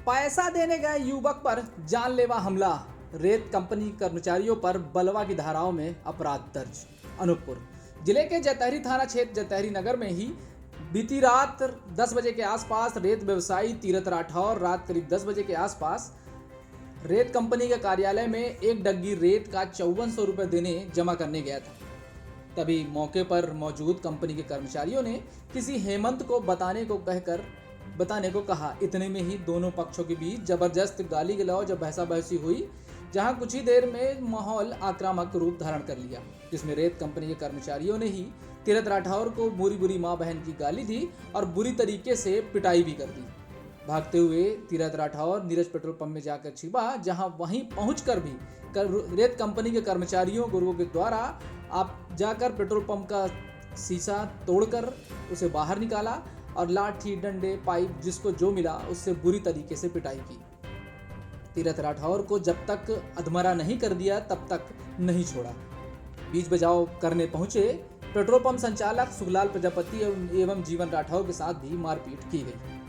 पैसा देने गए युवक पर जानलेवा हमला, रेत कंपनी कर्मचारियों पर बलवा की धाराओं में अपराध दर्ज। अनूपपुर जिले के जतहरी थाना क्षेत्र जतहरी नगर में ही बीती रात 10 बजे के आसपास रेत व्यवसायी तीरथ राठौर रात करीब 10 बजे के आसपास रेत कंपनी के कार्यालय में एक डग्गी रेत का 5400 रुपये देने जमा करने गया था। तभी मौके पर मौजूद कंपनी के कर्मचारियों ने किसी हेमंत को बताने को कहा। इतने में ही दोनों पक्षों के बीच जबरदस्त गाली गलौज और बहसा बहसी हुई, जहां कुछ ही देर में माहौल आक्रामक रूप धारण कर लिया, जिसमें रेत कंपनी के कर्मचारियों ने ही तीरथ राठौर को बुरी मां बहन की गाली दी और बुरी तरीके से पिटाई भी कर दी। भागते हुए तीरथ राठौर नीरज पेट्रोल पंप में जाकर छिपा, जहां वहीं पहुंचकर भी रेत कंपनी के कर्मचारियों गुरुओं के द्वारा आप जाकर पेट्रोल पंप का शीशा तोड़कर उसे बाहर निकाला और लाठी डंडे पाइप जिसको जो मिला उससे बुरी तरीके से पिटाई की। तीरथ राठौर को जब तक अधमरा नहीं कर दिया तब तक नहीं छोड़ा। बीच बचाव करने पहुंचे पेट्रोल पंप संचालक सुखलाल प्रजापति एवं जीवन राठौर के साथ भी मारपीट की गई।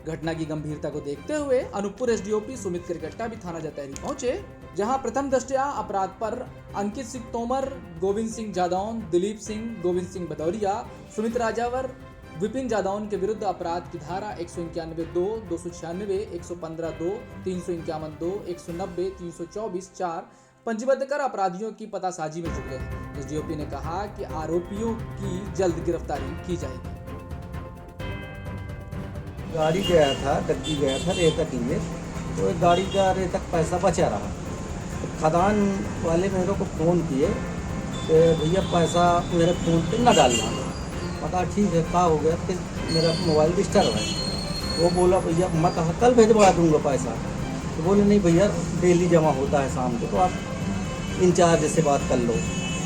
घटना की गंभीरता को देखते हुए अनूपपुर एसडीओपी सुमित किरगट्टा भी थाना जतहरी पहुंचे, जहां प्रथम दृष्टया अपराध पर अंकित सिंह तोमर, गोविंद सिंह जादौन, दिलीप सिंह, गोविंद सिंह भदौरिया, सुमित राजावर, विपिन जादौन के विरुद्ध अपराध की धारा 191(2), 296, 115(2), 351(2), 190, 324(4) पंजीबद्ध कर अपराधियों की पतासाजी में जुट गए। एसडीओपी ने कहा कि आरोपियों की जल्द गिरफ्तारी की जाएगी। गाड़ी गया था, डग्गी गया था रेतक लिए, तो एक गाड़ी का रेतक पैसा बचा रहा। तो खदान वाले मेरे को फ़ोन किए कि भैया पैसा मेरे फ़ोन पे न डालना। पता ठीक है, क्या हो गया कि मेरा मोबाइल डिस्टर्ब है। वो बोला भैया मैं कहा कल भिजवा दूँगा पैसा। तो बोले नहीं भैया डेली जमा होता है शाम को, तो आप इंचार्ज से बात कर लो,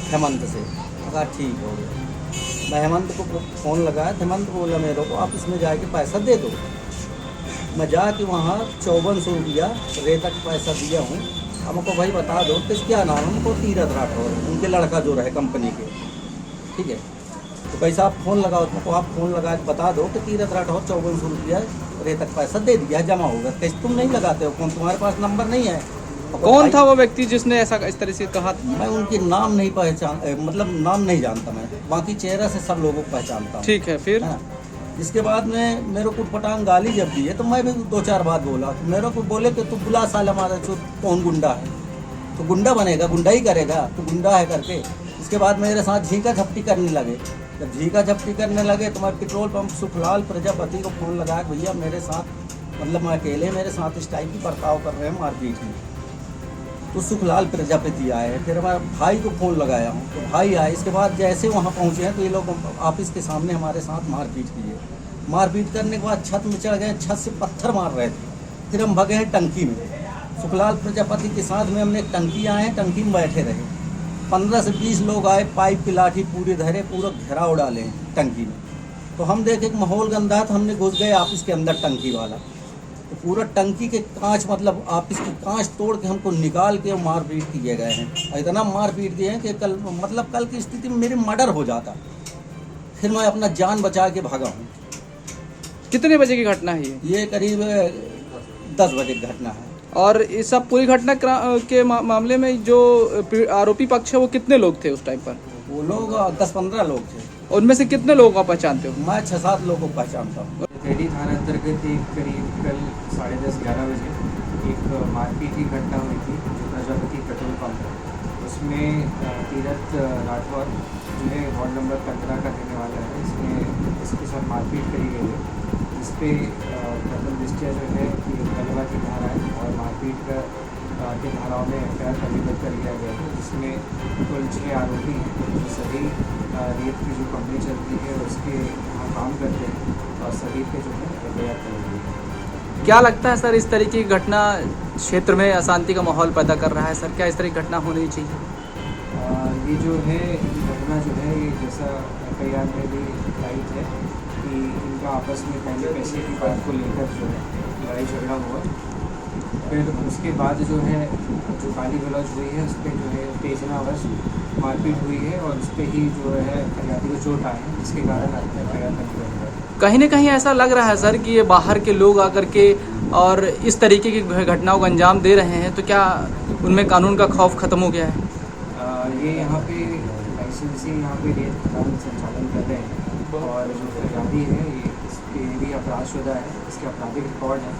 हेमंत से। कहा ठीक हो गया। मैं हेमंत को फ़ोन लगाया, हेमंत बोला मेरे को आप इसमें जाके पैसा दे दो। मैं जाके वहाँ 5400 रुपया रेतक पैसा दिया हूँ। हमको भाई बता दो कि क्या नाम है, उनको तीरथ राठौर, उनके लड़का जो रहे कंपनी के, ठीक है। तो पैसा आप फ़ोन लगाओ, तो आप फ़ोन लगा के बता दो कि तीरथ राठौर 5400 रुपया रेतक पैसा दे दिया, जमा होगा। कैसे तुम नहीं लगाते हो फ़ोन, तुम्हारे पास नंबर नहीं है। कौन था वो व्यक्ति जिसने ऐसा इस तरह से कहा? मैं उनके नाम नहीं मतलब नाम नहीं जानता मैं, बाकी चेहरा से सब लोगों को पहचानता हूँ। ठीक है, फिर इसके बाद में मेरे को पटांग गाली जब दी है तो मैं भी 2-4 बात बोला। तो मेरे को बोले कि तू बुला साल हमारा जो कौन गुंडा है, तो गुंडा बनेगा, गुंडा ही करेगा, तो गुंडा है करके। इसके बाद मेरे साथ झींका झपटी करने लगे। जब झींका झपटी करने लगे तो मैं पेट्रोल पंप सुखलाल प्रजापति को फ़ोन लगाया, भैया मेरे साथ मतलब मैं अकेले मेरे साथ इस टाइप की बर्ताव कर रहे हैं मारपीट में। तो सुखलाल प्रजापति आए, फिर हमारे भाई को फ़ोन लगाया हूँ, तो भाई आए। इसके बाद जैसे वहाँ पहुँचे हैं तो ये लोग ऑफिस के सामने हमारे साथ मारपीट किए। मारपीट करने के बाद छत में चढ़ गए, छत से पत्थर मार रहे थे। फिर हम भगे हैं टंकी में। सुखलाल प्रजापति के साथ में हमने टंकी आए हैं, टंकी में बैठे रहे। 15 से 20 लोग आए, पाइप की लाठी पूरी धरे, पूरा घेराव डाले हैं टंकी में। तो हम देखे कि माहौल गंदा है, तो हमने घुस गए ऑफिस के अंदर टंकी वाला। तो पूरा टंकी के कांच मतलब ऑफिस के कांच तोड़ के हमको निकाल के मारपीट किए गए हैं। और इतना मारपीट दिए हैं कि कल की स्थिति में मेरी मर्डर हो जाता। फिर मैं अपना जान बचा के भागा हूँ। कितने बजे की घटना है ये करीब 10 बजे की घटना है। और इस सब पूरी घटना के मामले में जो आरोपी पक्ष है वो कितने लोग थे उस टाइम पर? वो लोग 10-15 लोग थे। उनमें से कितने लोगों को पहचानते हो? मैं 6-7 लोगों को पहचानता हूँ। रेडी थाना अंतर्गत एक करीब कल 10:30-11 बजे एक मारपीट की घटना हुई थी जो प्रजापति पेट्रोल पंप है। उसमें तीरथ राठौर जो है वार्ड नंबर 15 का रहने वाला है, इसके साथ मारपीट करी गई है, जिसपे प्रथम दृष्टया जो है कि बलवा की धारा है और मारपीट के धाराओं में एफआईआर पंजीबद्ध कर दिया गया है, जिसमें कुल 6 आरोपी हैं जो सभी रेत की जो कंपनी चलती है उसके यहाँ काम करते हैं और सभी पे जो है एफआईआर कर दी है। क्या लगता है सर, इस तरीके की घटना क्षेत्र में अशांति का माहौल पैदा कर रहा है सर? क्या इस तरह की घटना होनी चाहिए? ये जो है घटना जो है ये जैसा एफआईआर में भी लाइट है कि इनका आपस में पहले पैसे की बात को लेकर जो है लड़ाई झगड़ा हुआ। फिर उसके बाद जो है जो गाली गलौज हुई है उस पर जो है तेजनावश मारपीट हुई है और उस पर ही जो है फरियादी को चोट आई है, जिसके कारण एफआईआर पंजीबद्ध हुआ है। कहीं ना कहीं ऐसा लग रहा है सर कि ये बाहर के लोग आकर के और इस तरीके की घटनाओं को अंजाम दे रहे हैं, तो क्या उनमें कानून का खौफ ख़त्म हो गया है? ये यहाँ पे लाइसेंसी यहाँ पे रेत खदान संचालन कर रहे हैं और जो फरियादी है ये इसके भी अपराध शुदा है, इसके आपराधिक रिकॉर्ड है।